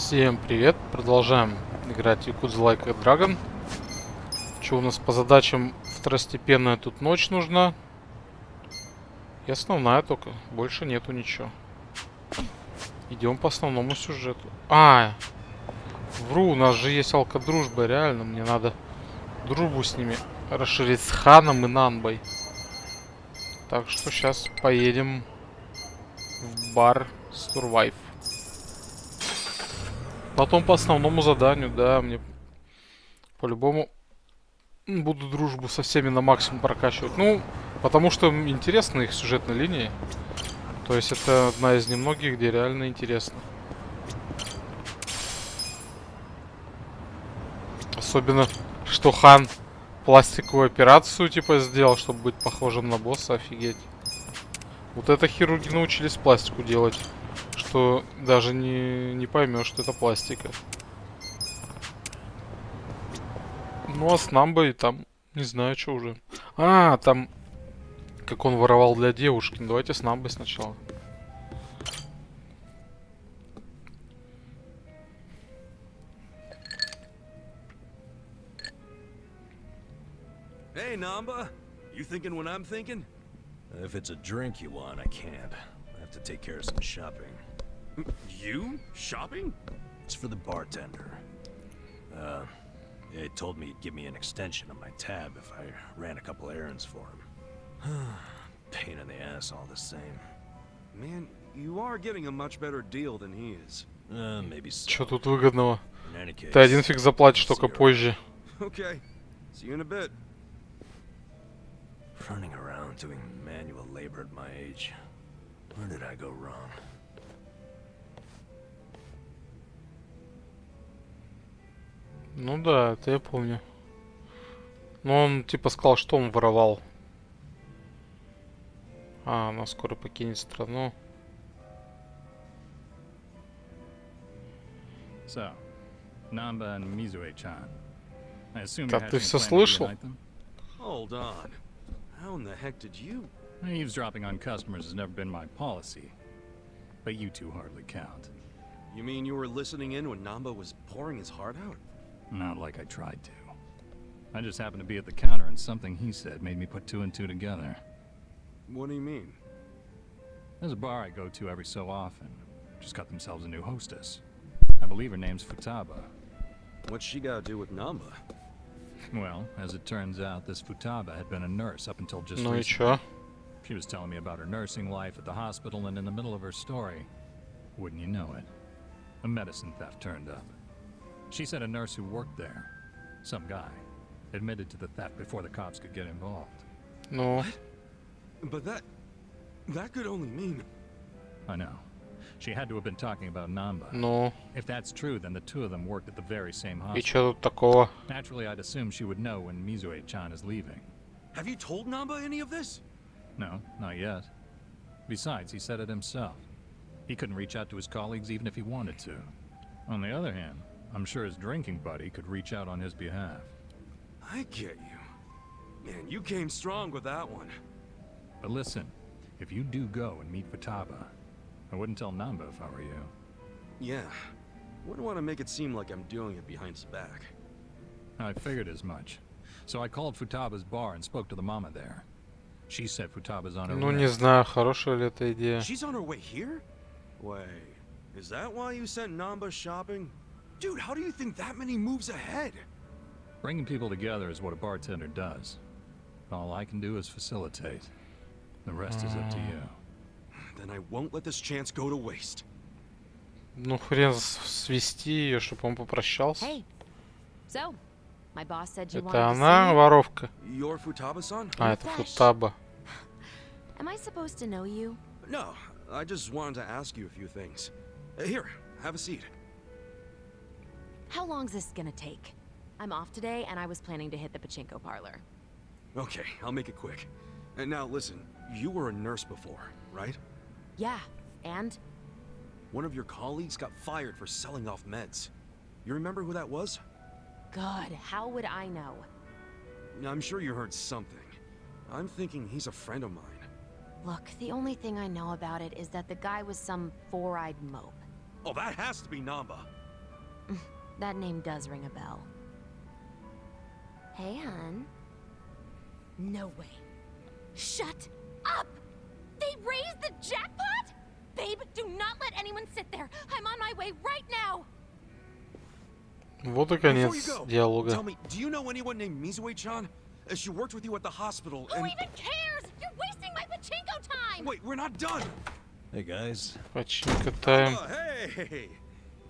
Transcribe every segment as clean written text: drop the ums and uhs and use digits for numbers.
Всем привет! Продолжаем играть Yakuza Like a Dragon. Что у нас по задачам? Второстепенная тут ночь нужна. И основная только. Больше нету ничего. Идем по основному сюжету. Вру, у нас же есть алкодружба. Реально, мне надо дружбу с ними расширить, с Ханом и Нанбой. Так что сейчас поедем в бар Survive. Потом по основному заданию, да, мне по-любому буду дружбу со всеми на максимум прокачивать. Ну, потому что интересны их сюжетные линии. То есть это одна из немногих, где реально интересно. Особенно, что Хан пластиковую операцию типа сделал, чтобы быть похожим на босса, офигеть. Вот это хирурги научились пластику делать, что даже не поймешь, что это пластика. Ну а с Намбой там не знаю, что уже. Там как он воровал для девушки. Ну, давайте с Намбой сначала. Hey, Namba. You thinking what I'm thinking? If it's a drink you want, I can't. I have to take care of some shopping. You? Shopping? It's for the bartender. He told me he'd give me an extension on my tab if I ran a couple errands for him. Pain in the ass all the same. Man, you are getting a much better deal than he is. Maybe so. Что тут выгодного? In any case, Ты один фиг заплатишь только позже. Okay. See you in a bit. Running around doing manual labor at my age. Where did I go wrong? Ну да, это я помню. Но он типа сказал, что он воровал. Она скоро покинет страну. So, Namba and Mizue-chan. I assume Да you had ты some все plan to слышал? reunite them? Hold on. How in the heck did you? Eavesdropping on customers has never been my policy. But you two hardly count. You mean you were listening in when Namba was pouring his heart out? Not like I tried to. I just happened to be at the counter and something he said made me put two and two together. What do you mean? There's a bar I go to every so often. Just got themselves a new hostess. I believe her name's Futaba. What's she got to do with Namba? Well, as it turns out, this Futaba had been a nurse up until just Ну и recently. чё? She was telling me about her nursing life at the hospital, and in the middle of her story, wouldn't you know it, a medicine theft turned up. She said a nurse who worked there, some guy, admitted to the theft before the cops could get involved. Ну, But that could only mean... I know. She had to have been talking about Namba. ну. If that's true, then the two of them worked at the very same И hospital. чё тут такого? Naturally, I'd assume she would know when Mizue-chan is leaving. Have you told Namba any of this? No, not yet. Besides, he said it himself. He couldn't reach out to his colleagues even if he wanted to. On the other hand, I'm sure his drinking buddy could reach out on his behalf. I get you. Man, you came strong with that one. But listen, if you do go and meet Futaba, I wouldn't tell Namba if I were you. Yeah. Wouldn't want to make it seem like I'm doing it behind his back. I figured as much. So I called Futaba's bar and spoke to the mama there. She said Futaba's on her Ну way. не знаю, хорошая ли эта идея. She's on her way here? Wait, is that why you sent Namba shopping? Dude, how do you think that many moves ahead? Bringing people together is what a bartender does. All I can do is facilitate. The rest is up to you. Then I won't let this chance go to waste. Ну хрен свести ее, чтобы он попрощался. Hey, so my boss said you wanted Это to она see me. воровка? You're Futaba-san? Это Flash. Футаба. Am I supposed to know you? No, I just wanted to ask you a few things. Here, have a seat. How long's this gonna take? I'm off today, and I was planning to hit the pachinko parlor. Okay, I'll make it quick. And now listen, you were a nurse before, right? Yeah, and One of your colleagues got fired for selling off meds. You remember who that was? God, how would I know? I'm sure you heard something. I'm thinking he's a friend of mine. Look, the only thing I know about it is that the guy was some four-eyed mope. Oh, that has to be Namba. That name does ring a bell. Hey, hun. No way. Shut up! They raised the jackpot? Babe, do not let anyone sit there. I'm on my way right now. Вот и Before you конец go, диалога. tell me, do you know anyone named Mizue-chan? She worked with you at the hospital, Who and... even cares? You're wasting my pachinko time! Wait, we're not done! Hey guys, Починка тайм. Hey!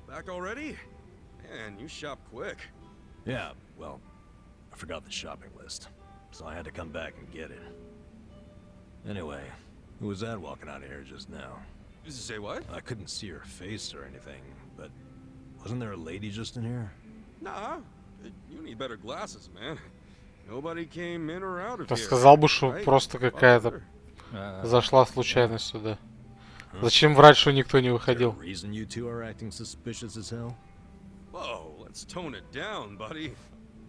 Back already? Man, you shop quick. yeah, well, I forgot the shopping list, so I had to come back and get it. Anyway, who was that walking out of here just now? Say what? I couldn't see her face or anything, but wasn't there a lady just in here? Nah, you need better glasses, man. Nobody came in or out of Да here. сказал бы, что right? просто какая-то Uh, зашла случайно сюда. Зачем врать, что никто не Is there a выходил? reason you two are acting suspicious as hell? Whoa, let's tone it down, buddy.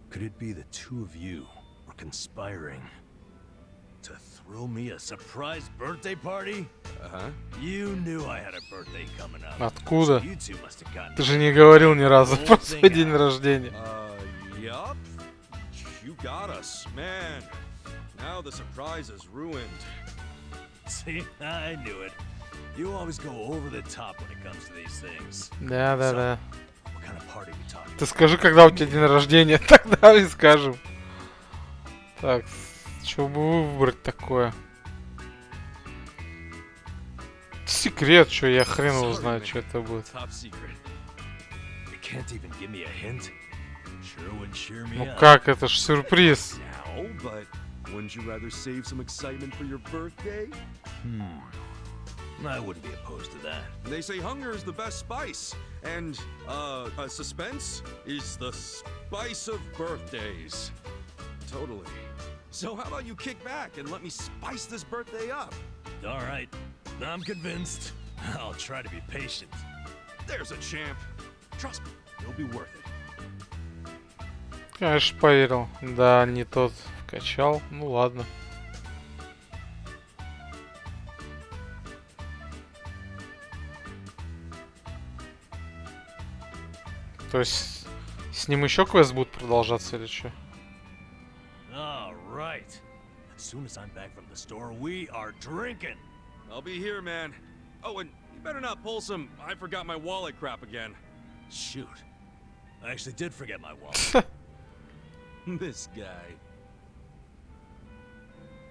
Could it be the two of you were conspiring to throw me a surprise birthday party? Uh-huh. You knew I had a birthday coming up. Откуда? So you two must have gotten Ты же не говорил ни разу про свой день рождения. Yup. You got us, man. Now the surprise is ruined. See, I knew it. You always go over the top when it comes to these things. Да. What kind of party we talking Ты скажи, когда у тебя день рождения, тогда и скажем. Так, что бы выбрать такое? Секрет, что я хрен его знаю, что это будет. Top secret. You can't even give me a hint. Sure would cheer me Ну up. как, это ж сюрприз. No, but wouldn't you rather save some excitement for your birthday? I wouldn't be opposed to that. They say hunger is the best spice, and suspense is the spice of birthdays. Totally. So how about you kick back and let me spice this birthday up? All right, I'm convinced. I'll try to be patient. There's a champ. Trust me, it'll be worth it. Конечно, поверил. Да, не тот вкачал. Ну ладно. То есть с ним еще квест будет продолжаться или что? All right. As soon as I'm back from the store, we are drinking. I'll be here, man. Oh, and you better not pull some I forgot my wallet crap again. Shoot. I actually did forget my wallet. This guy.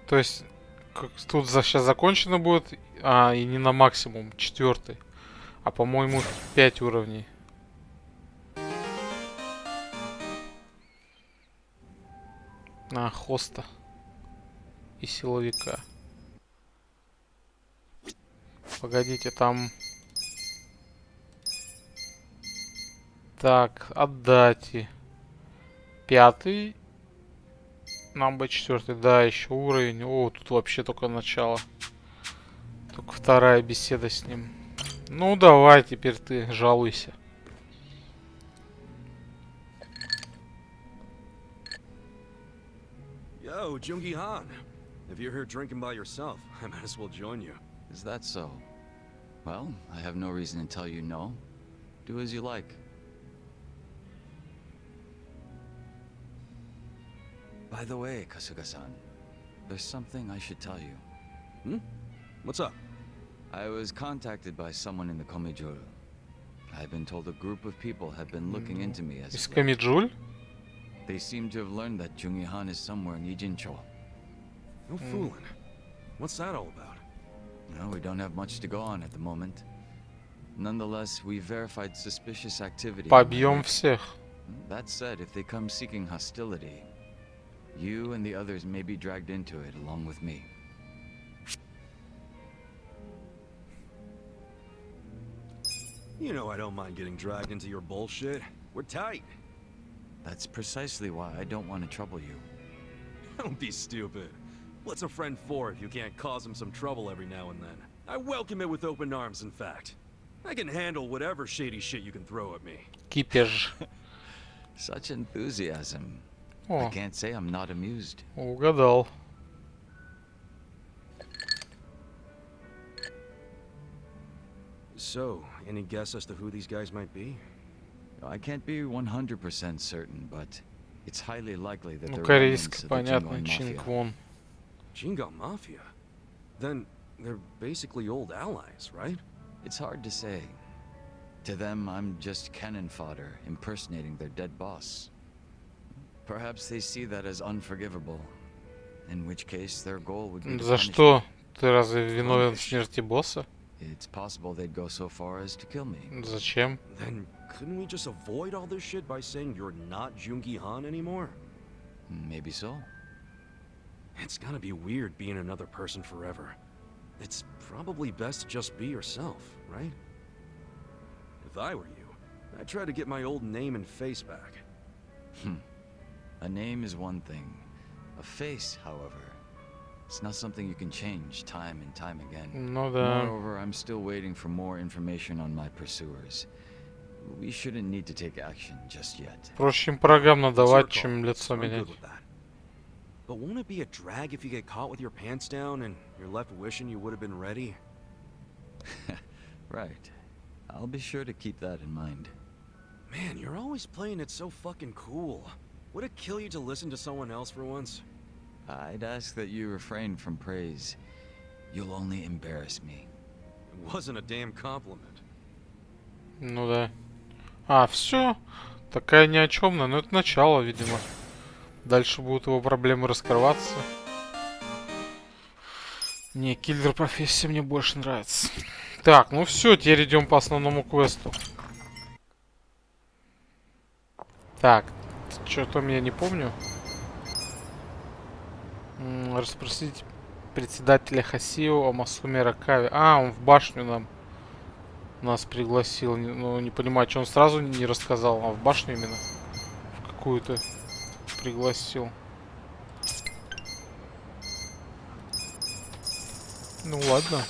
То есть тут сейчас закончено будет, и не на максимум, 4, а по-моему 5 уровней. Хоста и силовика. Погодите, там... Так, отдать. 5. Нам бы 4, да, еще уровень. О, тут вообще только начало. Только 2 беседа с ним. Ну, давай, теперь ты жалуйся. Yo, Jungi Han. If you're here drinking by yourself, I might as well join you. Is that so? Well, I have no reason to tell you no. Do as you like. By the way, Kasuga-san, there's something I should tell you. What's up? I was contacted by someone in the Komijuru. I've been told a group of people have been looking into me as Из of late. Камиджуль? They seem to have learned that Jungi-han is somewhere in Ijincho. No fooling. What's that all about? No, we don't have much to go on at the moment. Nonetheless, we verified suspicious activity. Побьем всех. That said, if they come seeking hostility, you and the others may be dragged into it along with me. You know I don't mind getting dragged into your bullshit. We're tight. That's precisely why I don't want to trouble you. Don't be stupid. What's a friend for if you can't cause him some trouble every now and then? I welcome it with open arms, in fact. I can handle whatever shady shit you can throw at me. Кипиш. Such enthusiasm. I О, can't say I'm not amused. угадал. So, any guess as to who these guys might be? I can't be 100% certain, but it's highly likely that Ну, they're remnants корейский, of the понятно, Jingon Чинг Mafia. Вон. Jingo Mafia? Then they're basically old allies, right? It's hard to say. To them, I'm just cannon fodder, impersonating their dead boss. Perhaps they see that as unforgivable, in which case their goal would be to За punish что? me. Ты разве виновен в смерти босса? It's possible they'd go so far as to kill me. Зачем? Then couldn't we just avoid all this shit by saying you're not Jungi Han anymore? Maybe so. It's gonna be weird being another person forever. It's probably best to just be yourself, right? If I were you, I'd try to get my old name and face back. A name is one thing. A face, however, it's not something you can change time and time again. Ну да. Moreover, I'm still waiting for more information on my pursuers. We shouldn't need to take action just yet. Проще им программ It's your надавать, call, чем лицо so I'm менять. good with that. But won't it be a drag if you get caught with your pants down and you're left wishing you would have been ready? Right. I'll be sure to keep that in mind. Man, you're always playing it so fucking cool. Would it kill you to listen to someone else for once? I'd ask that you refrain from praise. You'll only embarrass me. It wasn't a damn compliment. Ну да. А, все. Такая ни о чёмная. Ну это начало, видимо. Дальше будут его проблемы раскрываться. Не, киллер профессия мне больше нравится. Так, ну все, теперь идем по основному квесту. Так, что-то я не помню. Расспросить председателя Хасио о Масуми Аракаве. А, он в башню нас пригласил. Ну, не понимаю, что он сразу не рассказал, а в башню именно. В какую-то пригласил. Ну ладно.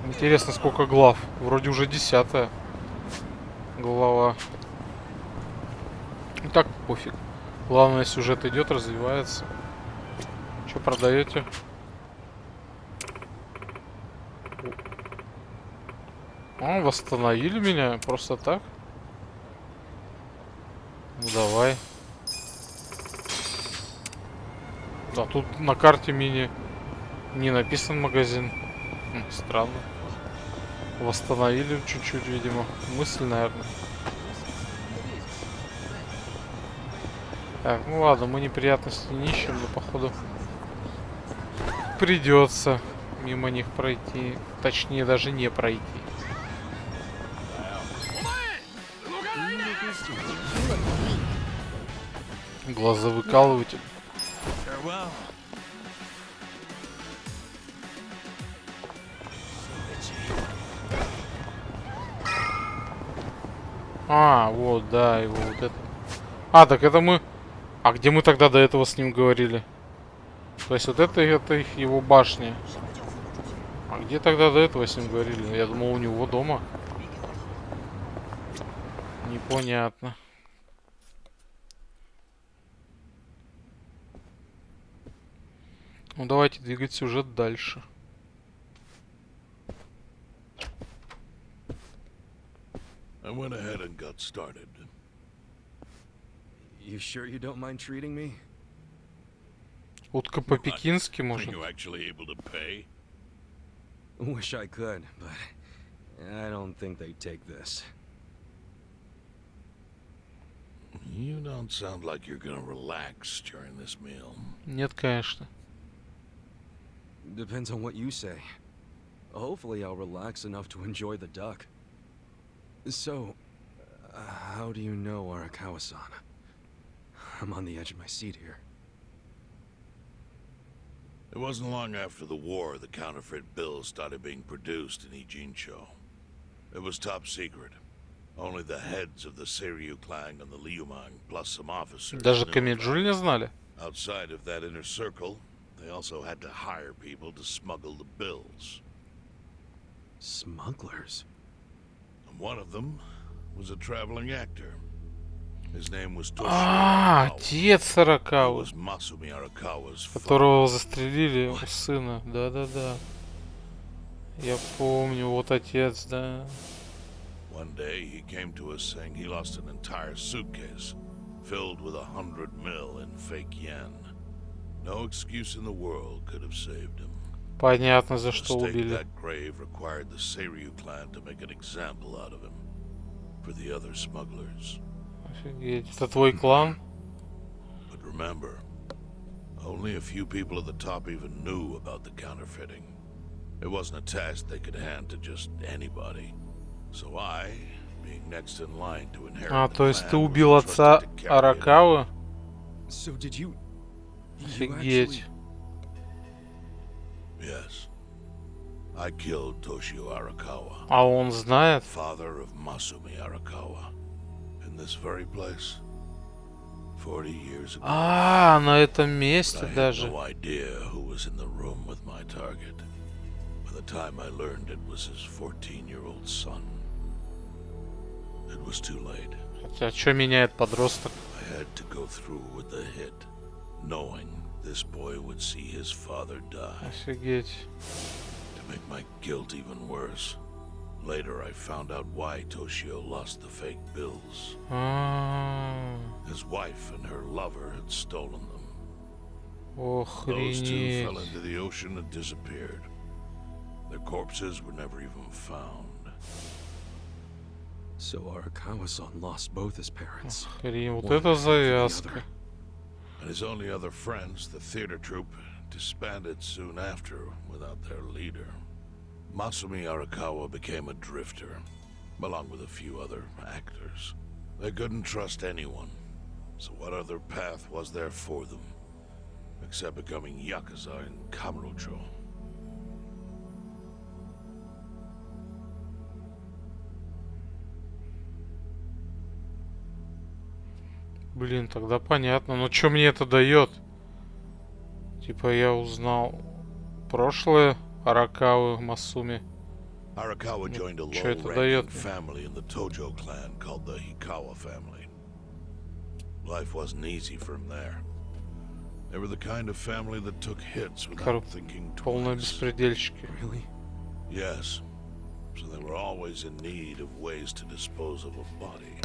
Интересно, сколько глав. Вроде уже 10-я глава. Ну так, пофиг. Главное, сюжет идет, развивается. Что продаете? А, восстановили меня просто так? Ну давай. Да, тут на карте мини не написан магазин. Странно. Восстановили чуть-чуть, видимо. Мысль, наверное. Так, ну ладно, мы неприятности не ищем, но походу придется мимо них пройти. Точнее, даже не пройти. Глаза выкалывать. А, вот, да, его вот это. А, так это мы... А где мы тогда до этого с ним говорили? То есть вот это его башня. А где тогда до этого с ним говорили? Я думал, у него дома. Непонятно. Ну давайте двигать сюжет дальше. I went ahead and got started. You sure you don't mind treating me? Утка по-пекински, Are может? you actually able to pay? Wish I could, but I don't think they'd take this. You don't sound like you're gonna relax during this meal. Нет, конечно. Depends on what you say. Hopefully I'll relax enough to enjoy the duck. So, how do you know Arakawa-san? I'm on the edge of my seat here. It wasn't long after the war the counterfeit bills started being produced in Ijincho. It was top secret. Only the heads of the Seiryu clan and the Liumang, plus some officers. Даже knew Камеджуль не знали. Outside of that inner circle, they also had to hire people to smuggle the bills. Smugglers? And one of them was a traveling actor. His name was Toshio А, Arakawa, отец who Аракавы, was Masumi Arakawa's father. которого застрелили у сына. Да-да-да. Я помню, вот отец, да. One day, he came to us saying he lost an entire suitcase filled with 100 mil in fake yen. No excuse in the world could have saved him. Понятно, за To что stake убили. that grave required the Seiryu clan to make an example out of him for the other smugglers. Офигеть. Это твой клан? But remember, only a few people at the top even knew about the counterfeiting. It wasn't a task they could hand to just anybody. So I, being next in line to inherit А, the то есть ты clan, was убил отца entrusted to carry it out. Аракавы? So did you Офигеть. Yes. I killed Toshio Arakawa, А он знает? father of Masumi Arakawa, in this very place 40 years ago. А, на этом But месте I had даже. no idea who was in the room with my target. By the time I learned it was his 14-year-old son, it was too late. Хотя, что меняет подросток? I had to go through with the hit, knowing this boy would see his father die. Офигеть. To make my guilt even worse, later I found out why Toshio lost the fake bills. His wife and her lover had stolen them. Those two fell Охренеть. into the ocean and disappeared. Their corpses were never even found. So Arakawa-san lost both his parents. Охренеть. Вот One это after the завязка. other. And his only other friends, the theater troupe, disbanded soon after without their leader. Masumi Arakawa became a drifter, along with a few other actors. They couldn't trust anyone, so what other path was there for them, except becoming Yakuza in Kamurocho? Блин, тогда понятно. Но что мне это дает? Типа я узнал прошлое Аракавы, Масуми. Arakawa joined a Чё это low-ranking даёт? family in the Tojo clan called the Hikawa family. Life wasn't easy for him there. They were the kind of family that took hits without thinking Полные twice. беспредельщики. Really? Yes, so they were always in need of ways to dispose of a body.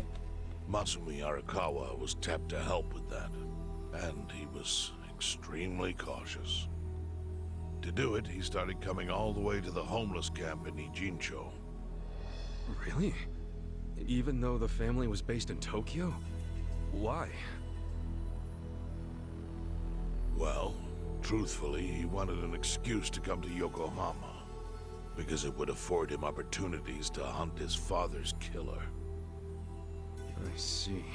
Masumi Arakawa was tapped to help with that, and he was extremely cautious. To do it, he started coming all the way to the homeless camp in Ijincho. Really? Even though the family was based in Tokyo? Why? Well, truthfully, he wanted an excuse to come to Yokohama, because it would afford him opportunities to hunt his father's killer. I see.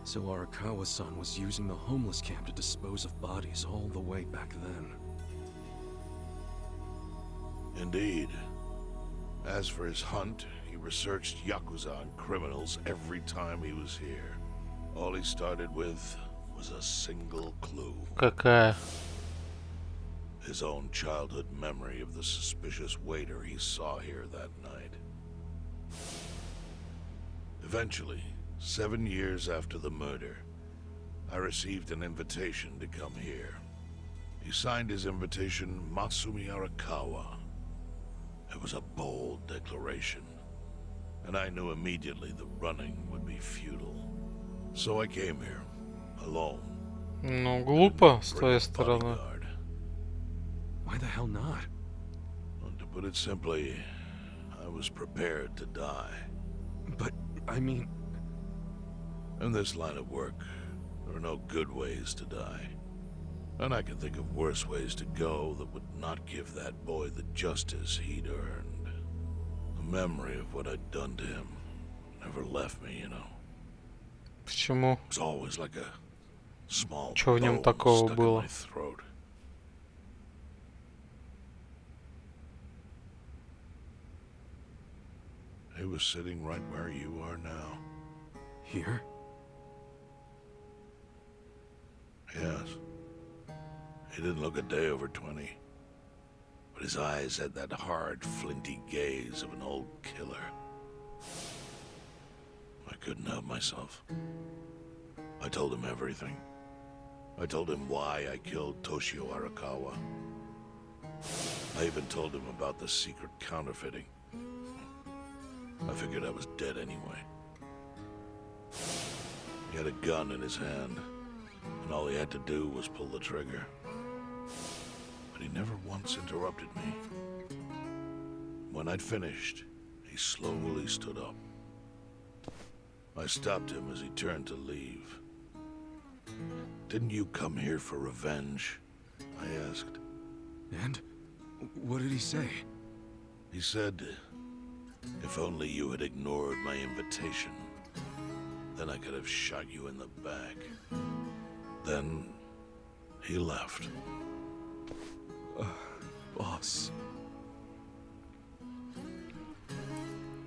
So Arakawa-san was using the homeless camp to dispose of bodies all the way back then. Indeed. As for his hunt, he researched Yakuza and criminals every time he was here. All he started with was a single clue. Какая? His own childhood memory of the suspicious waiter he saw here that night. Eventually, 7 years after the murder, I received an invitation to come here. He signed his invitation Masumi Arakawa. It was a bold declaration, and I knew immediately the running would be futile. So I came here, alone. Ну, глупо с Bring твоей a стороны. bodyguard. Why the hell not? And to put it simply, I was prepared to die. But, I mean... In this line of work, there are no good ways to die. And I can think of worse ways to go that would not give that boy the justice he'd earned. The memory of what I'd done to him never left me, you know. Почему? It was always like a small Чё в нём bone такого stuck было? in my throat. He was sitting right where you are now. Here? Yes. He didn't look a day over 20. But his eyes had that hard, flinty gaze of an old killer. I couldn't help myself. I told him everything. I told him why I killed Toshio Arakawa. I even told him about the secret counterfeiting. I figured I was dead anyway. He had a gun in his hand, and all he had to do was pull the trigger. But he never once interrupted me. When I'd finished, he slowly stood up. I stopped him as he turned to leave. "Didn't you come here for revenge?" I asked. And? What did he say? He said, "If only you had ignored my invitation, then I could have shot you in the back." Then he left. Boss.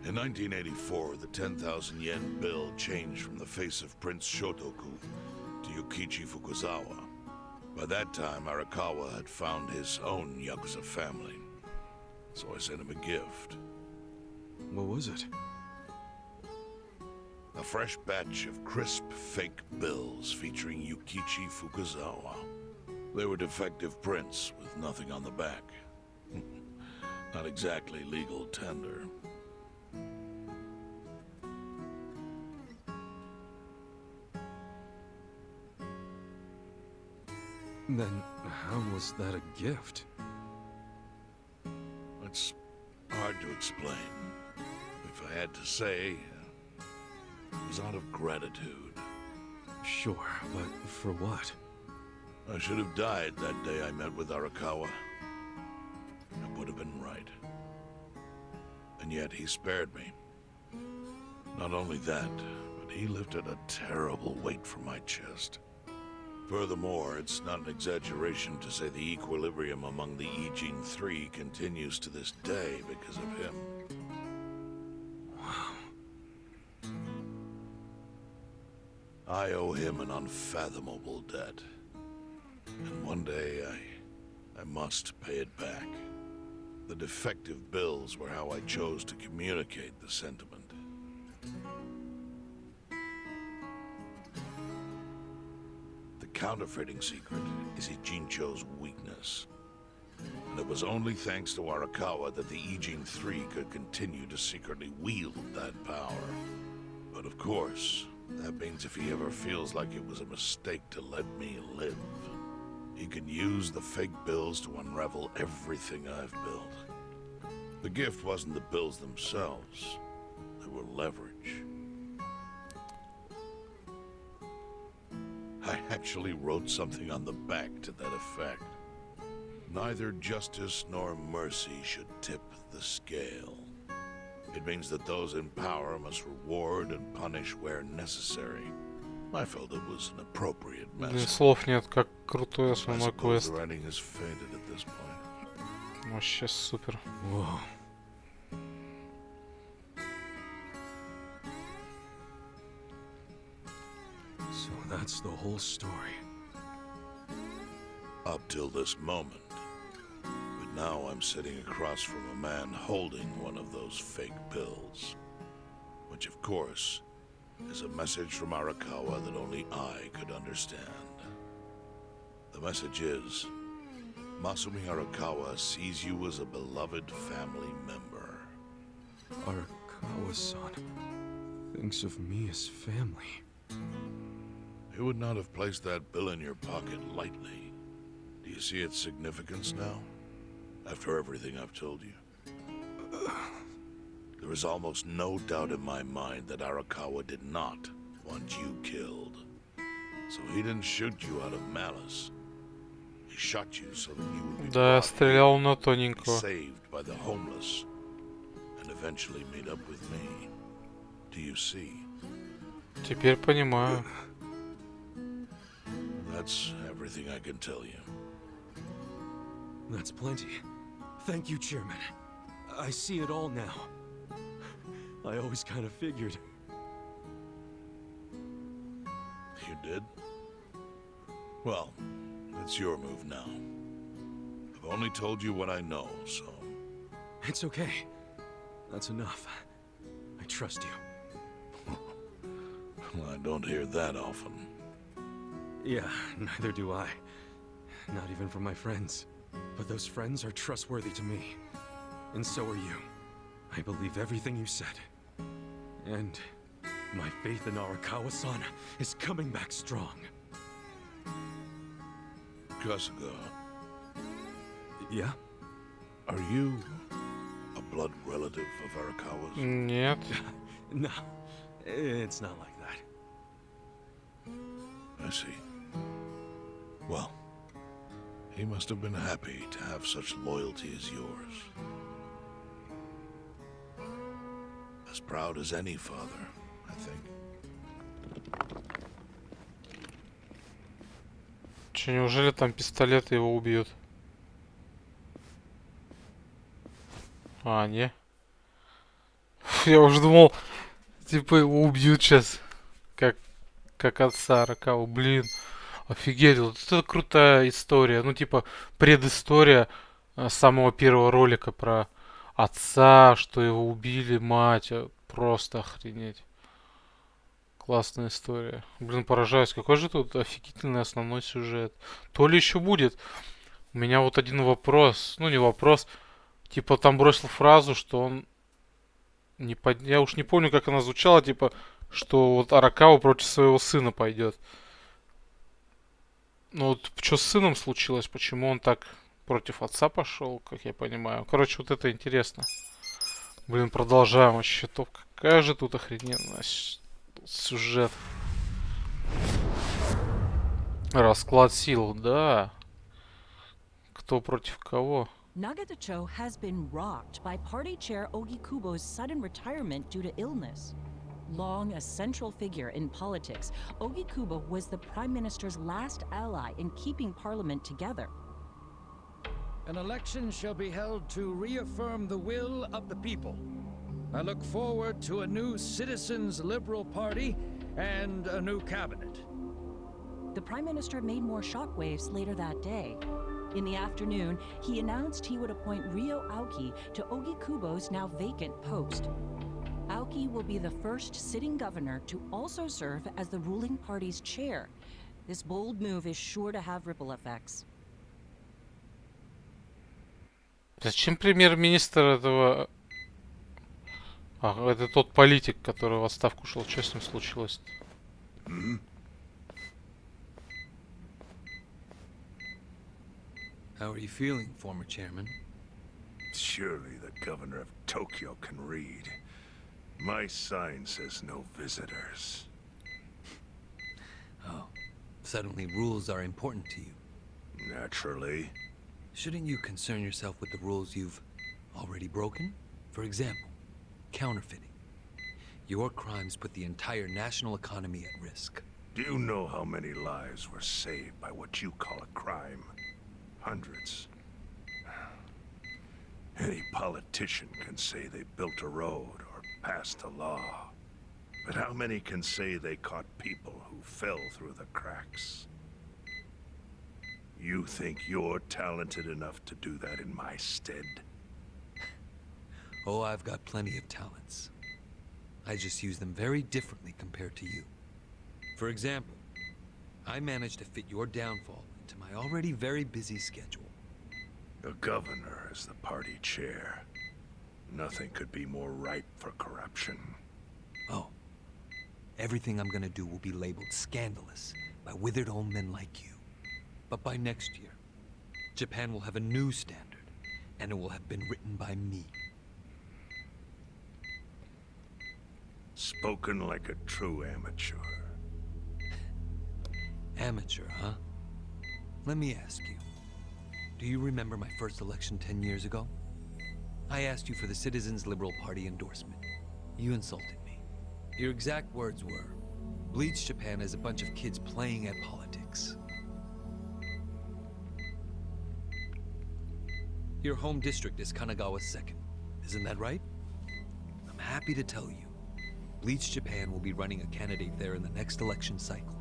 In 1984, the 10,000 yen bill changed from the face of Prince Shotoku to Yukichi Fukuzawa. By that time, Arakawa had found his own Yakuza family, so I sent him a gift. What was it? A fresh batch of crisp fake bills featuring Yukichi Fukuzawa. They were defective prints with nothing on the back. Not exactly legal tender. Then how was that a gift? It's hard to explain. If I had to say, it was out of gratitude. Sure, but for what? I should have died that day I met with Arakawa. It would have been right. And yet he spared me. Not only that, but he lifted a terrible weight from my chest. Furthermore, it's not an exaggeration to say the equilibrium among the Ijin Three continues to this day because of him. Wow. I owe him an unfathomable debt. And one day, I must pay it back. The defective bills were how I chose to communicate the sentiment. The counterfeiting secret is Ijincho's weakness. And it was only thanks to Arakawa that the Ijin Three could continue to secretly wield that power. But of course, that means if he ever feels like it was a mistake to let me live, he can use the fake bills to unravel everything I've built. The gift wasn't the bills themselves. They were leverage. I actually wrote something on the back to that effect. Neither justice nor mercy should tip the scale. It means that those in power must reward and punish where necessary. I felt it was an appropriate Блин, message. слов нет, как крутой I основной suppose квест. the writing has faded at this point. Вообще супер. Whoa. So that's the whole story. Up till this moment. But now I'm sitting across from a man holding one of those fake bills. Which, of course, is a message from Arakawa that only I could understand. The message is, Masumi Arakawa sees you as a beloved family member. Arakawa-san thinks of me as family. He would not have placed that bill in your pocket lightly. Do you see its significance now? After everything I've told you? There is almost no doubt in my mind that Arakawa did not want you killed. So he didn't shoot you out of malice. He shot you so that you would be Да, brought стрелял на here, тоненького. saved by the homeless, and eventually made up with me. Do you see? Теперь понимаю. That's everything I can tell you. That's plenty. Thank you, Chairman. I see it all now. I always kind of figured. You did? Well, it's your move now. I've only told you what I know, so... It's okay. That's enough. I trust you. Well, I don't hear that often. Yeah, neither do I. Not even from my friends. But those friends are trustworthy to me. And so are you. I believe everything you said. And my faith in Arakawa-san is coming back strong. Kasuga, Yeah? are you a blood relative of Arakawa's? Нет. No, it's not like that. I see. Well, he must have been happy to have such loyalty as yours. As proud as any father, I think. Че, неужели там пистолеты его убьют? А, не. Я уже думал, типа его убьют сейчас. Как отца Аракавы. Блин. Офигеть, вот это крутая история. Ну, типа, предыстория самого первого ролика про отца, что его убили, мать. Просто охренеть. Классная история. Блин, поражаюсь, какой же тут офигительный основной сюжет. То ли еще будет. У меня вот один вопрос. Ну, не вопрос. Типа, там бросил фразу, что он... Я уж не помню, как она звучала, типа, что вот Аракава против своего сына пойдет. Ну вот что с сыном случилось? Почему он так против отца пошел, как я понимаю? Короче, вот это интересно. Блин, продолжаем вообще. То какая же тут охрененная сюжет. Расклад сил, да. Кто против кого? Nagatacho has been rocked by party chair Ogikubo's sudden retirement due to illness. Long a central figure in politics, Ogikubo was the Prime Minister's last ally in keeping Parliament together. An election shall be held to reaffirm the will of the people. I look forward to a new Citizens Liberal Party and a new cabinet. The Prime Minister made more shockwaves later that day. In the afternoon, he announced he would appoint Ryo Aoki to Ogikubo's now vacant post. Aoki will be the first sitting governor to also serve as the ruling party's chair. This bold move is sure to have ripple effects. Зачем премьер-министр этого... А, это тот политик, который в отставку ушел. Что с ним случилось? How are you feeling, former chairman? Surely the governor of Tokyo can read. My sign says no visitors. Oh, suddenly rules are important to you. Naturally. Shouldn't you concern yourself with the rules you've already broken? For example, counterfeiting. Your crimes put the entire national economy at risk. Do you know how many lives were saved by what you call a crime? Hundreds. Any politician can say they built a road or passed a law. But how many can say they caught people who fell through the cracks? You think you're talented enough to do that in my stead? Oh, I've got plenty of talents. I just use them very differently compared to you. For example, I managed to fit your downfall into my already very busy schedule. The governor is the party chair. Nothing could be more ripe for corruption. Oh, everything I'm gonna do will be labeled scandalous by withered old men like you. But by next year, Japan will have a new standard, and it will have been written by me. Spoken like a true amateur. Amateur, huh? Let me ask you. Do you remember my first election 10 years ago? I asked you for the Citizens Liberal Party endorsement. You insulted me. Your exact words were, "Bleach Japan is a bunch of kids playing at politics." Your home district is Kanagawa's second. Isn't that right? I'm happy to tell you, Bleach Japan will be running a candidate there in the next election cycle.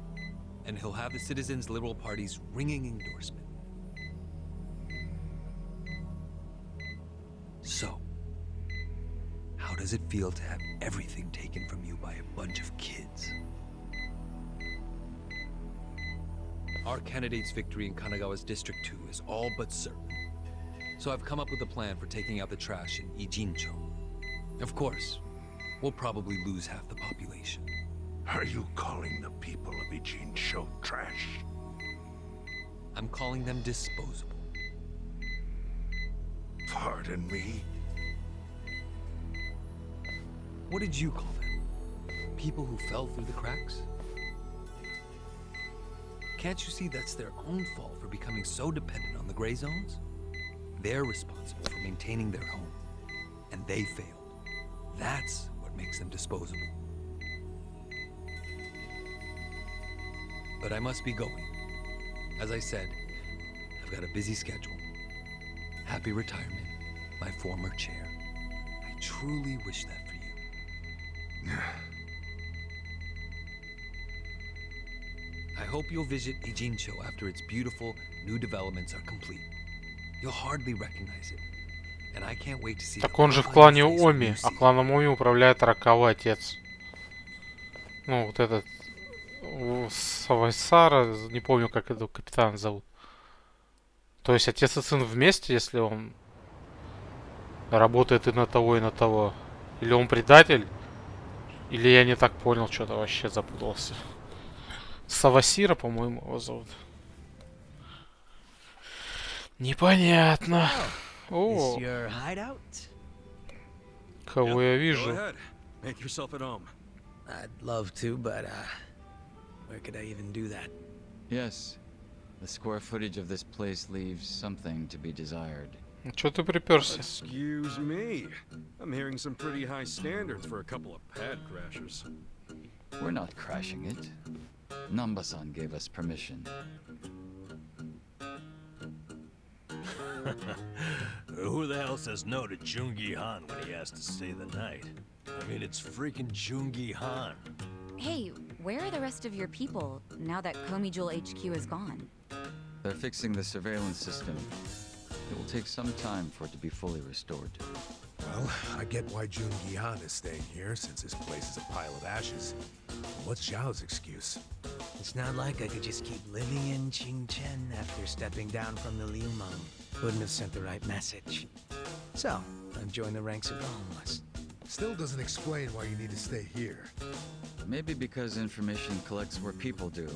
And he'll have the Citizens Liberal Party's ringing endorsement. So, how does it feel to have everything taken from you by a bunch of kids? Our candidate's victory in Kanagawa's District 2 is all but certain. So I've come up with a plan for taking out the trash in Ijincho. Of course, we'll probably lose half the population. Are you calling the people of Ijincho trash? I'm calling them disposable. Pardon me? What did you call them? People who fell through the cracks? Can't you see that's their own fault for becoming so dependent on the gray zones? They're responsible for maintaining their home, and they failed. That's what makes them disposable. But I must be going. As I said, I've got a busy schedule. Happy retirement, my former chair. I truly wish that for you. I hope you'll visit Ijincho after its beautiful new developments are complete. You'll hardly recognize it. And I can't wait to see. Так он же в клане Оми, а кланом Оми управляет Аракавы отец. Ну, вот этот Савайсара, не помню, как этого капитана зовут. То есть отец и сын вместе, если он работает и на того, и на того. Или он предатель, или я не так понял, что-то вообще запутался. Савасира, по-моему, его зовут. Непонятно. О, кого я вижу? Make yourself at home. I'd love to, but where could I even do that? Yes. The square footage of this place leaves something to be desired. Чё ты приперся? Excuse me. I'm hearing some pretty high standards for a couple of pad crashers. We're not crashing it. Namba-san gave us permission. Who the hell says no to Jungi Han when he has to stay the night? I mean, it's freaking Jungi Han. Hey, where are the rest of your people now that Komijul HQ is gone? They're fixing the surveillance system. It will take some time for it to be fully restored. Well, I get why Jungi Han is staying here, since this place is a pile of ashes. What's Xiao's excuse? It's not like I could just keep living in Qingchen after stepping down from the Liumang. Wouldn't have sent the right message. So, I've joined the ranks of the homeless. Still doesn't explain why you need to stay here. Maybe because information collects where people do.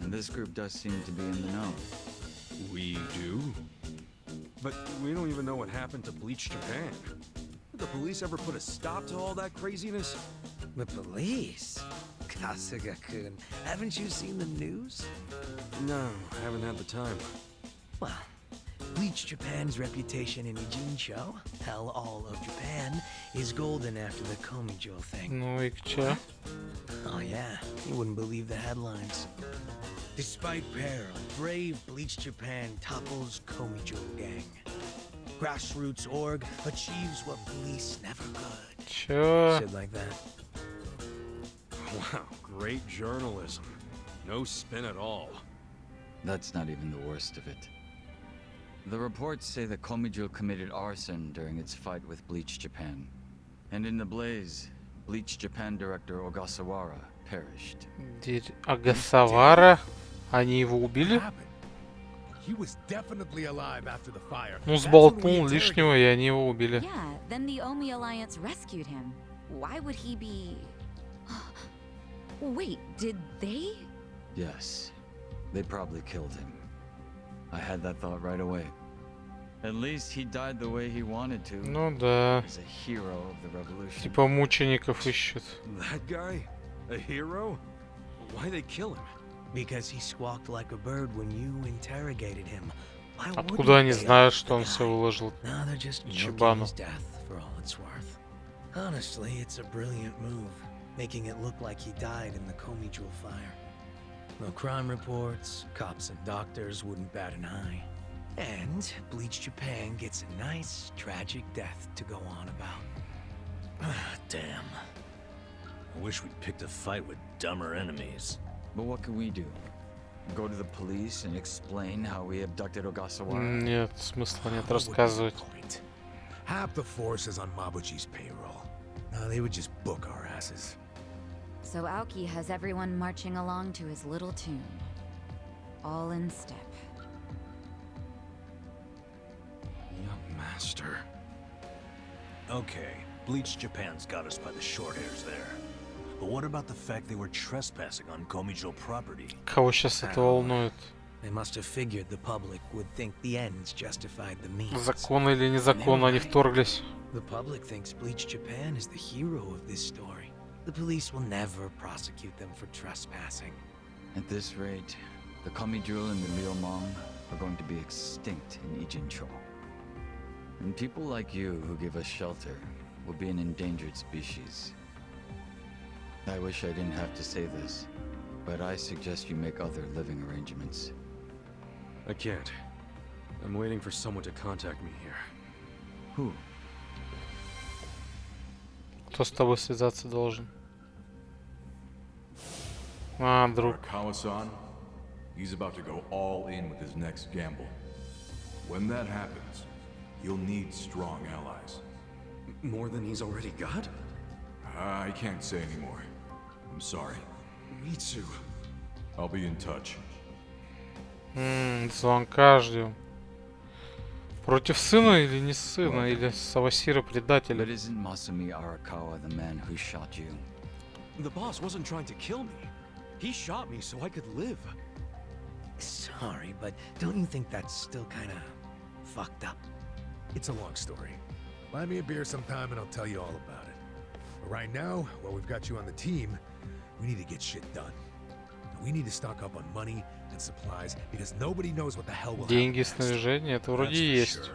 And this group does seem to be in the know. We do? But we don't even know what happened to Bleach Japan. Did the police ever put a stop to all that craziness? The police? Kasuga-kun, haven't you seen the news? No, I haven't had the time. Well, Bleach Japan's reputation in Ijincho, hell, all of Japan, is golden after the Komijul thing. Ну и чё? Oh yeah, you wouldn't believe the headlines. Despite peril, brave Bleach Japan topples Komijul gang. Grassroots org achieves what police never could. Чё? Shit like that. Wow, great journalism. No spin at all. That's not even the worst of it. The reports say that Komijul committed arson during its fight with Bleach Japan. And in the blaze, Bleach Japan director Ogasawara perished. Агасавара? Они его убили? He was definitely alive after the fire. Ну, сболтнул лишнего, и они его убили. Yeah, then the Omi Alliance rescued him. Why would he be... Wait, did they? Yes, they probably killed him. I had that thought right away. At least he died the way he wanted to. Ну да. As a hero of the revolution. Типа мучеников ищут. That guy? A hero? Why'd they kill him? Because he squawked like a bird when you interrogated him. Откуда они знают, что он все выложил No, they're just Чебану? his death for all it's worth. Honestly, it's a brilliant move, making it look like he died in the Komijul fire. No crime reports, cops and doctors wouldn't bat an eye. And Bleach Japan gets a nice, tragic death to go on about. Damn. I wish we'd picked a fight with dumber enemies. But what can we do? Go to the police and explain how we abducted Ogasawara? Нет, смысла нет рассказывать. Half the force is on Mabuchi's payroll. No, they would just book our asses. So Aoki has everyone marching along to his little tune. All in step. Master. Okay, Bleach Japan's got us by the short hairs there. But what about the fact they were trespassing on Komijo property? Кого сейчас это волнует? They must have figured the public would think the ends justified the means. Законно или незаконно они вторглись? The public thinks Bleach Japan is the hero of this story. The police will never prosecute them for trespassing. At this rate, the Komijo and the Ryomong are going to be extinct in Ijincho. And people like you who give us shelter will be an endangered species. I wish I didn't have to say this, but I suggest you make other living arrangements. I can't. I'm waiting for someone to contact me here. Who? Кто с тобой связаться должен? А, друг. Arakawa-san, he's about to go all in with his next gamble. When that happens, you'll need strong allies. More than he's already got? I can't say anymore. I'm sorry. Mitsu. I'll be in touch. Звонка ждем. Против сына или не сына, или Савасира предателя? But isn't Masumi Arakawa the man who shot you? The boss wasn't trying to kill me. He shot me so I could live. Sorry, but don't you think that's still kind of fucked up? It's a long story. Buy me a beer sometime and I'll tell you all about it. But right now, while we've got you on the team, we need to get shit done. We need to stock up on money and supplies because nobody knows what the hell will happen. Деньги, снаряжение, это вроде есть.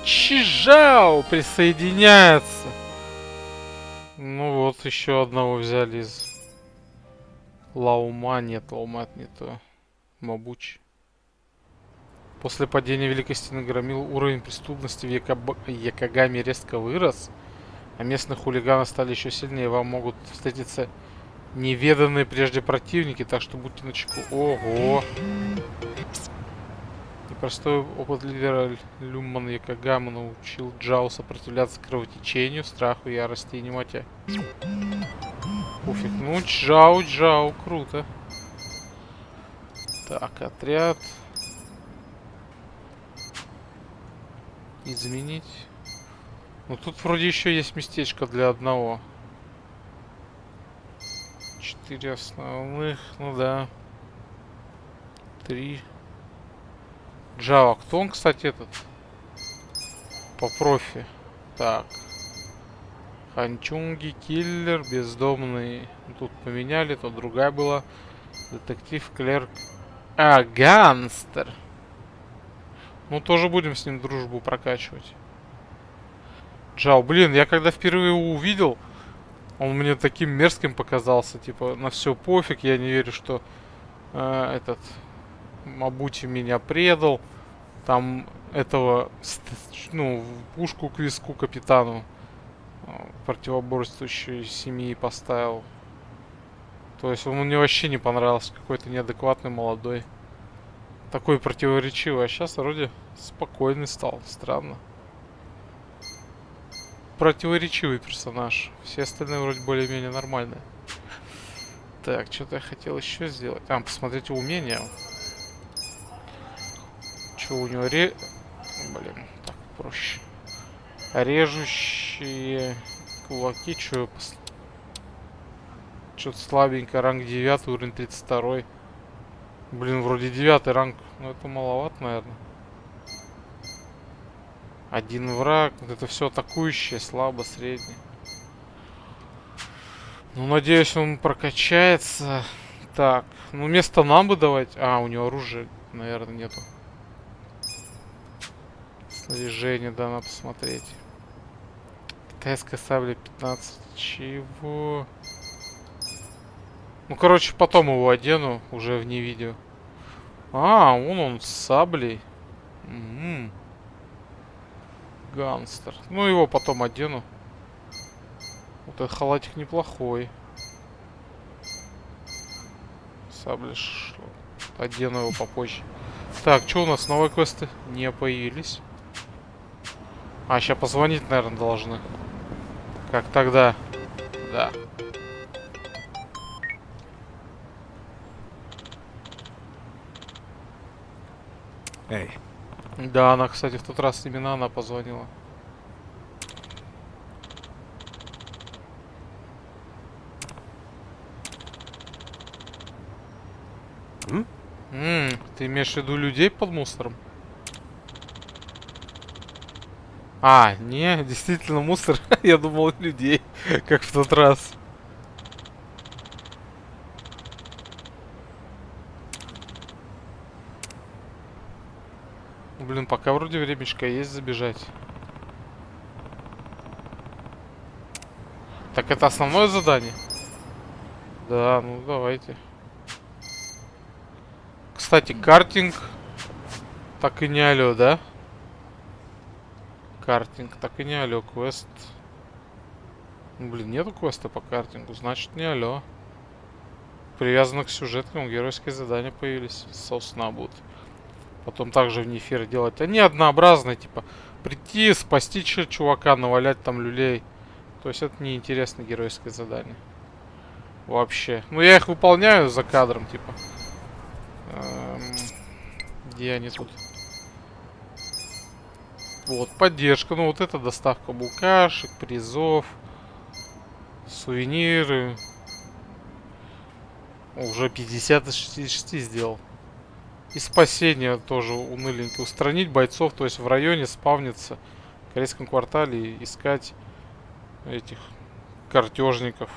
Чижао присоединяется. Ну вот, еще одного взяли из Лаума. Нет, Лаума это не то. Мабуч. После падения Великой Стены Громил уровень преступности в Якогаме резко вырос, а местные хулиганы стали еще сильнее. Вам могут встретиться неведанные прежде противники, так что будьте начеку. Ого! Непростой опыт лидера Люмман Якогама научил Джао сопротивляться кровотечению, страху, ярости и немоте. Пофиг. Ну, Джао, круто. Так, отряд. Изменить. Ну, тут вроде еще есть местечко для одного. 4 основных, ну да. 3. Джава, кто он, кстати, этот? По профи. Так. Ханчунги, киллер, бездомный. Тут поменяли, тут другая была. Детектив, клерк. А, гангстер. Ну, тоже будем с ним дружбу прокачивать. Джао, блин, я когда впервые его увидел, он мне таким мерзким показался. Типа, на все пофиг, я не верю, что этот Мабути меня предал. Там этого, ну, пушку к виску капитану противоборствующей семьи поставил. То есть он мне вообще не понравился. Какой-то неадекватный молодой. Такой противоречивый. А сейчас вроде спокойный стал. Странно. Противоречивый персонаж. Все остальные вроде более-менее нормальные. Так, что-то я хотел еще сделать. А, посмотреть умения. Что у него Блин, так проще. Режущие кулаки. Что-то слабенько. Ранг 9, уровень 32. Блин, вроде 9 ранг. Но это маловато, наверное. Один враг. Вот это все атакующее. Слабо, среднее. Ну, надеюсь, он прокачается. Так. Ну, вместо нам бы давать. А, у него оружия, наверное, нету. Снаряжение, да, надо посмотреть. Китайская сабля 15. Чего? Ну, короче, потом его одену, уже вне видео. А, он с саблей. Гангстер. Ну, его потом одену. Вот этот халатик неплохой. Сабля. Одену его попозже. Так, что у нас? Новые квесты не появились. А, сейчас позвонить, наверное, должны. Как тогда? Да. Hey. Да, она, кстати, в тот раз именно она позвонила. Ты имеешь в виду людей под мусором? А, не, действительно мусор. Я думал, людей, как в тот раз. Блин, пока вроде времечко есть забежать. Так это основное задание? Да, ну давайте. Кстати, картинг так и не алё, да? Картинг так и не алё, квест. Блин, нету квеста по картингу, значит не алё. Привязано к сюжеткам, геройские задания появились. Собственно, будут. Потом также в эфир делать. Они однообразные, типа прийти, спасти чувака, навалять там люлей. То есть это неинтересное геройское задание. Вообще. Ну я их выполняю за кадром, типа. Где они тут? Вот, поддержка. Ну вот это доставка букашек, призов, сувениры. Уже 50 из 66 сделал. И спасение тоже уныленькое. Устранить бойцов, то есть в районе спавниться в корейском квартале и искать этих картежников.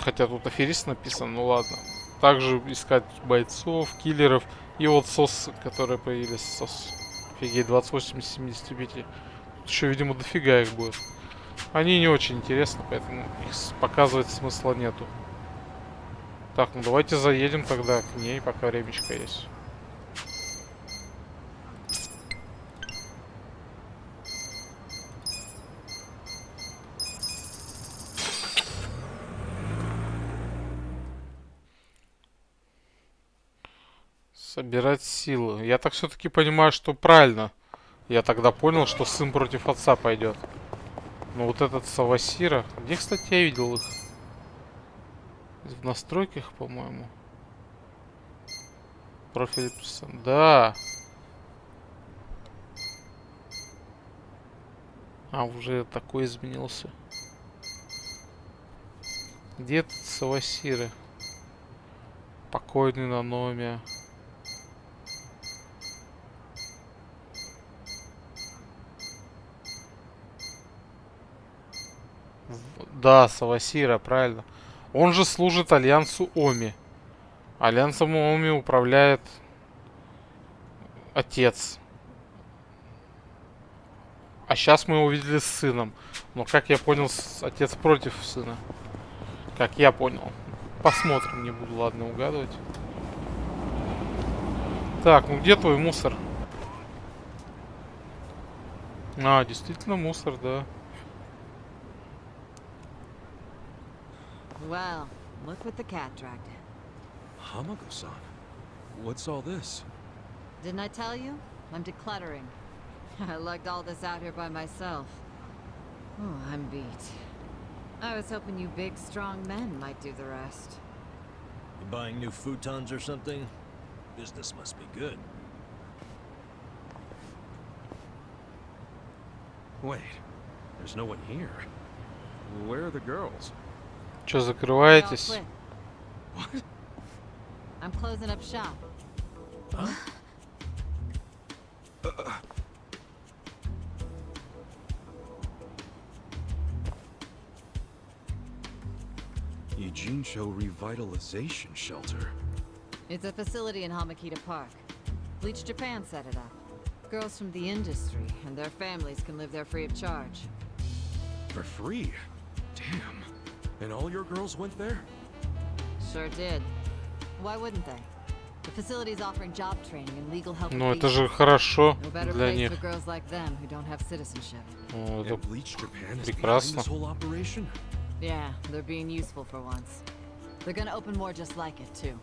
Хотя тут аферист написан, ну ладно. Также искать бойцов, киллеров. И вот сос, которые появились. Сос. Офигеть, 28 из 75. Тут еще, видимо, дофига их будет. Они не очень интересны, поэтому их показывать смысла нету. Так, ну давайте заедем тогда к ней, пока времечко есть. Собирать силы. Я так все-таки понимаю, что правильно. Я тогда понял, что сын против отца пойдет. Но вот этот Савасира... Где, кстати, я видел их? В настройках, по-моему. Профиль... Да. А, уже такой изменился. Где этот Савасира? Покойный Наномия. Да, Савасира, правильно. Он же служит Альянсу Оми. Альянсом Оми управляет отец. А сейчас мы его увидели с сыном. Но, как я понял, отец против сына. Как я понял. Посмотрим, не буду, ладно, угадывать. Так, ну где твой мусор? А, действительно мусор, да. Well, look what the cat dragged in. Hamako-san, what's all this? Didn't I tell you? I'm decluttering. I lugged all this out here by myself. Oh, I'm beat. I was hoping you big, strong men might do the rest. You buying new futons or something? Business must be good. Wait, there's no one here. Where are the girls? Чё, закрываетесь? What? I'm closing up shop. Huh? Eugene-cho Revitalization Shelter. It's a facility in Hamakita Park. Bleach Japan set it up. Girls from the industry and their families can live there free of charge. For free? Damn. And all your girls went there? Sure did. Why wouldn't they? The facility's offering job training and legal help. Ну это же хорошо No better для place них. for girls like them who don't have citizenship. Ну, это And Bleach Japan is behind прекрасно. this whole operation? Yeah, they're being useful for once. They're gonna open more just like it, too.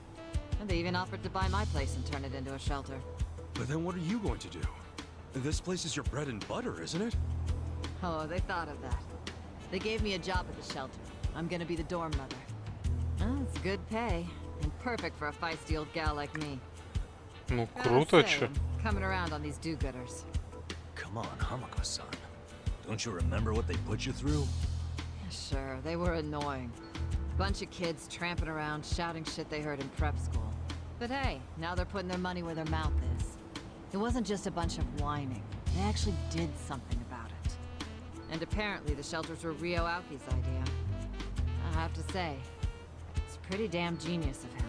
And they even offered to buy my place and turn it into a shelter. But then what are you going to do? This place is your bread and butter, isn't it? Oh, they thought of that. They gave me a job at the shelter. I'm gonna be the dorm mother. Oh, it's good pay, and perfect for a feisty old gal like me. Ну, круто, чё. Coming around on these do-gooders. Come on, Hamako-san. Don't you remember what they put you through? Sure, they were annoying. Bunch of kids tramping around, shouting shit they heard in prep school. But hey, now they're putting their money where their mouth is. It wasn't just a bunch of whining. They actually did something about it. And apparently the shelters were Ryo Aoki's idea. I have to say, it's pretty damn genius of him.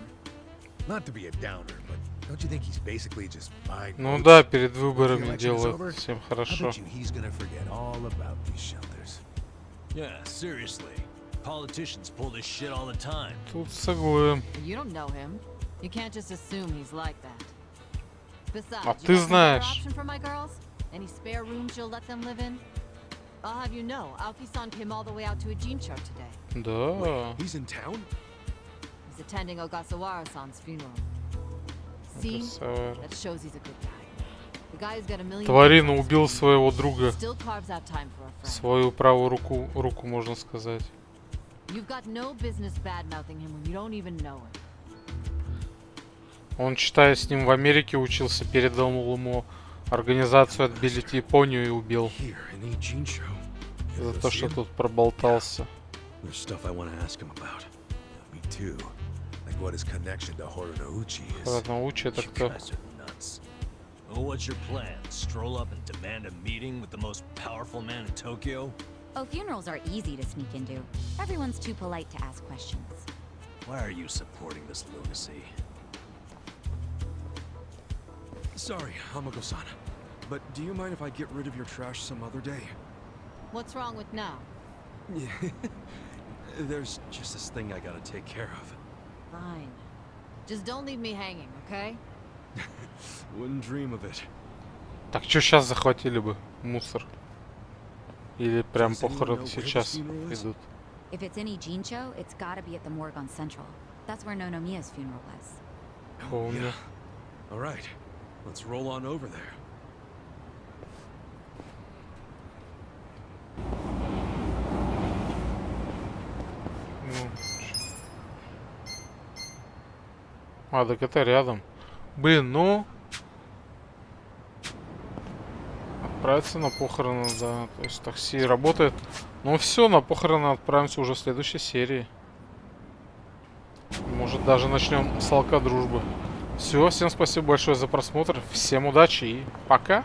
Not to be a downer, but don't you think he's basically just buying Ну votes? да, перед Once the выборами election is делает over, всем I хорошо. bet you he's gonna forget all about these shelters. Yeah, seriously. Politicians pull this shit all the time. Тут согласен. You don't know him. You can't just assume he's like that. Besides, А you ты got some better знаешь. option for my girls? Any spare rooms you'll let them live in? I'll have you know, Aoki-san came all the way out to Ijincho today. Да. He's in town? He's attending Ogasawara-san's funeral. See? Ogasawara. That shows he's a good guy. The guy who's got a million Тварина bucks on убил his своего feet, друга. still carves out time for a friend. Свою правую руку, можно сказать. You've got no business bad-mouthing him when you don't even know him. Он, считая, с ним в Америке учился, передал ему организацию отбилить Японию и убил. Here in Ijincho. За то, что тут проболтался. There's stuff I want to ask him about. Me too. Like what his connection to Horonouchi is. Хоронouchi это You кто? guys are nuts. Well, what's your plan? Stroll up and demand a meeting with the most powerful man in Tokyo? Oh, funerals are easy to sneak into. Everyone's too polite to ask questions. Why are you supporting this lunacy? Sorry, Hamako-san. But do you mind if I get rid of your trash some other day? What's wrong with now? Yeah. There's just this thing I gotta take care of. Fine. Just don't leave me hanging, okay? Wouldn't dream of it. Так что сейчас захватили бы? Мусор. Или прям похороны сейчас идут? If it's in Ijincho, it's gotta be at the morgue on Central. That's where Nonomiya's funeral was. Помню. All right, let's roll on over there. А, так это рядом. Блин, ну... Отправиться на похороны, да. То есть такси работает. Ну все, на похороны отправимся уже в следующей серии. Может даже начнем с алка дружбы. Все, всем спасибо большое за просмотр. Всем удачи и пока.